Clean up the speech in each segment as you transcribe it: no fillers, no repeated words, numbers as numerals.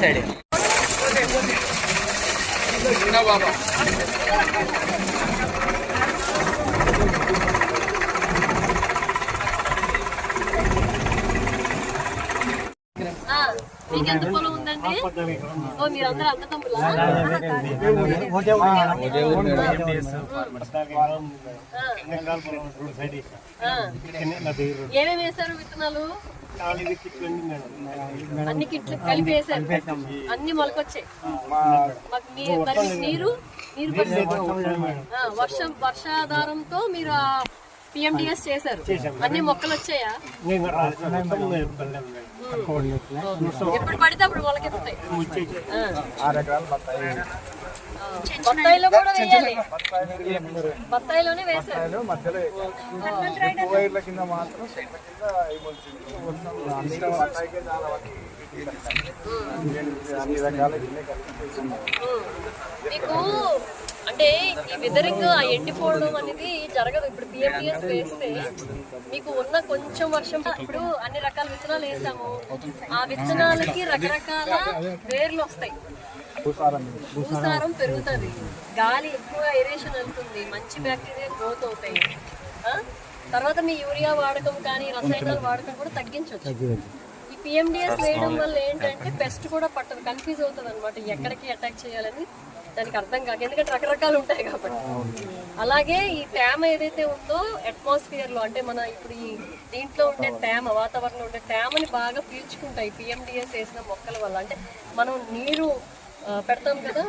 Side మీకెంత పొలం ఉందండి? ఓ మీరందరూ అన్న తమ్ములా? ఏమేమి వేసారు విత్తనాలు? అన్ని కిట్లు కలిపి వేసారు, అన్ని మొలకొచ్చాయి. మరి నీరు వర్షాధారంతో మీరు పిఎండిఎస్ చేశారు, అన్ని మొక్కలు వచ్చాయా? ఎప్పుడు పడితే అప్పుడు మొలకెత్తుతాయి. బత్తాయిలో కూడా వేయాలి, బత్తాయిలోనే వేసారు. మీకు అంటే ఈ వెదరింగ్ ఎండిపోవడం అనేది జరగదు. ఇప్పుడు పిఎండిఎస్ వేస్తే మీకు ఉన్న కొంచెం వర్షం, ఇప్పుడు అన్ని రకాల విత్తనాలు వేసాము, ఆ విత్తనాలకి రకరకాల వేర్లు వస్తాయి, భూసారం పెరుగుతుంది, గాలి ఎక్కువ ఏరేషన్ వెళ్తుంది, మంచి బ్యాక్టీరియా గ్రోత్ అవుతాయి. తర్వాత మీ యూరియా వాడకం కానీ రసాయనాల వాడకం కూడా తగ్గించవచ్చు. ఈ పిఎండిఎస్ వేయడం వల్ల ఏంటంటే పెస్ట్ కూడా పట్టదు, కన్ఫ్యూజ్ అవుతుంది అనమాట, ఎక్కడికి అటాక్ చేయాలని దానికి అర్థం కాక, ఎందుకంటే రకరకాలు ఉంటాయి కాబట్టి. అలాగే ఈ తేమ ఏదైతే ఉందో అట్మాస్ఫియర్ లో, అంటే మన ఇప్పుడు ఈ దీంట్లో ఉండే తేమ, వాతావరణంలో ఉండే తేమని బాగా పీల్చుకుంటాయి పిఎండిఎస్ వేసిన మొక్కల వల్ల. అంటే మనం నీరు పెడతాం కదా,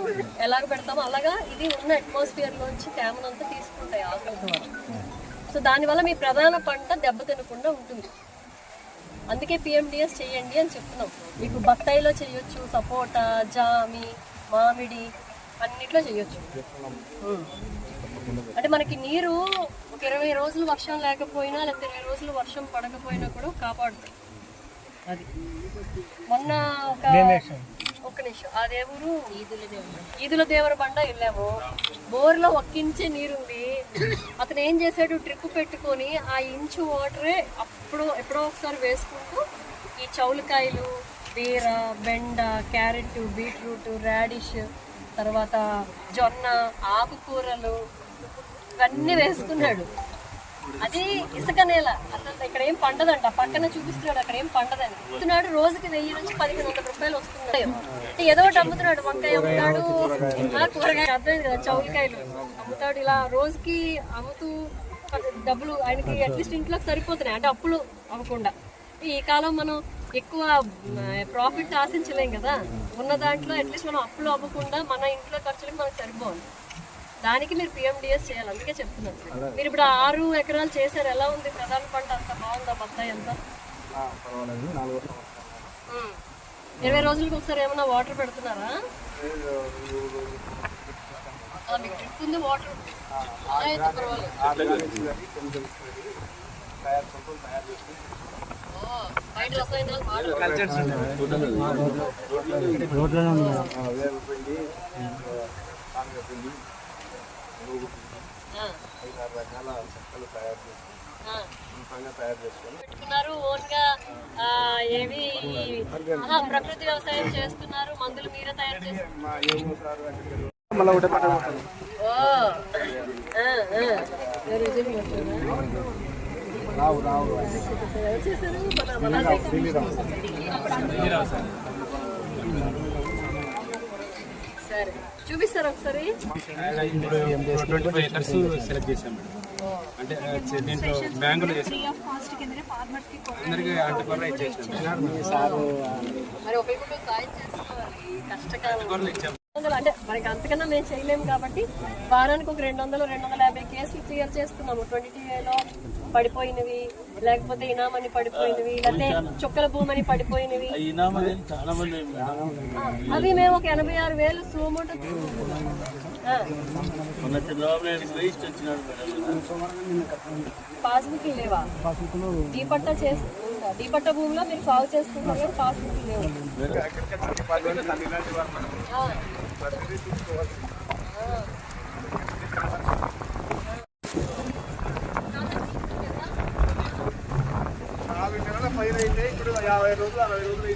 ఎలాగ పెడతామో అలాగా ఇది ఉన్న అట్మాస్ఫియర్ లోంచి తేమనంతా తీసుకుంటాయి ఆకుల ద్వారా. సో దానివల్ల మీ ప్రధాన పంట దెబ్బతినకుండా ఉంటుంది. అందుకే పిఎండిఎస్ చేయండి అని చెప్తున్నాం. మీకు బత్తాయిలో చేయొచ్చు, సపోటా, జామి, మామిడి అన్నిట్లో చేయొచ్చు. అంటే మనకి నీరు ఒక 20 రోజులు వర్షం లేకపోయినా, లేకపోతే 20 రోజులు వర్షం పడకపోయినా కూడా కాపాడుతుంది. అది మొన్న ఒక్క నిమిషం, అదే ఊరు ఈదుల దేవర బండ వెళ్ళాము, బోర్లో ఒక్కించే నీరుంది. అతను ఏం చేశాడు, డ్రిప్ పెట్టుకొని ఆ ఇంచు వాటరే ఎప్పుడో ఒకసారి వేసుకుంటూ ఈ చౌలకాయలు, బీర, బెండ, క్యారెట్, బీట్రూట్, రాడిష్, తర్వాత జొన్న, ఆకుకూరలు ఇవన్నీ వేసుకున్నాడు. అది ఇసుక నేల, అసలు ఇక్కడ ఏం పండదంట, పక్కన చూపిస్తున్నాడు అక్కడ ఏం పండదని. అమ్ముతున్నాడు, రోజుకి 1000 నుంచి 1500 రూపాయలు వస్తున్నాయి. ఏదో ఒకటి అమ్ముతున్నాడు, వంకాయ అమ్ముతాడు, కూరగాయ అర్థం కదా, చౌలకాయలు అమ్ముతాడు. ఇలా రోజుకి అమ్ముతూ డబ్బులు ఆయనకి అట్లీస్ట్ ఇంట్లోకి సరిపోతున్నాయి, అంటే అప్పులు అవ్వకుండా. ఈ కాలం మనం ఎక్కువ ప్రాఫిట్ ఆశించలేం కదా, ఉన్న దాంట్లో అట్లీస్ట్ మనం అప్పులు అవ్వకుండా మన ఇంట్లో ఖర్చులకు మనకు సరిపోవాలి. దానికి మీరు పిఎండిఎస్ చేయాలి, అందుకే చెప్తున్నాను. మీరు ఇప్పుడు 6 ఎకరాలు చేశారు, ఎలా ఉంది ప్రధాన పంట? అంత బాగుందా బత్తాయి అంతా? 20 రోజులకి ఒకసారి ఏమైనా వాటర్ పెడుతున్నారా? మీకు డ్రిప్ ఉంది, వాటర్ అయితే పర్వాలేదు. బయట రసాయనాలు పెట్టుకున్నారు, ఓన్ గా ఏవి ప్రకృతి వ్యవసాయం చేస్తున్నారు, మందులు మీరే తయారు చేస్తున్నారు. సరే చూపిస్తారు ఒకసారి. 25 acres సెలెక్ట్ చేశాం మేడం. అంటే దీంట్లో బ్యాంకులో చేసాం, అందరికీ అంటుకొర్ర ఇచ్చేసాం. మరి ఒకరికి సాయం చేసుకోవాలి, కష్టకాలం ఇచ్చాము. అంటే మనకి అంతకన్నా మేము చేయలేము కాబట్టి వారానికి ఒక 200-250 కేసులు క్లియర్ చేస్తున్నాము. 20టీఏలో పడిపోయినవి, లేకపోతే ఇనామని పడిపోయినవి, లేకపోతే చుక్కల భూమని పడిపోయినవి, అవి మేము ఒక 86,000 సోమోటో పాస్బుక్ లేవా? డీపట్ట భూమిలో మీరు సాగు చేసుకుంటారు కానీ పాస్బుక్ లేవు. పైన అయితే ఇప్పుడు 50 రోజులు 60 రోజులు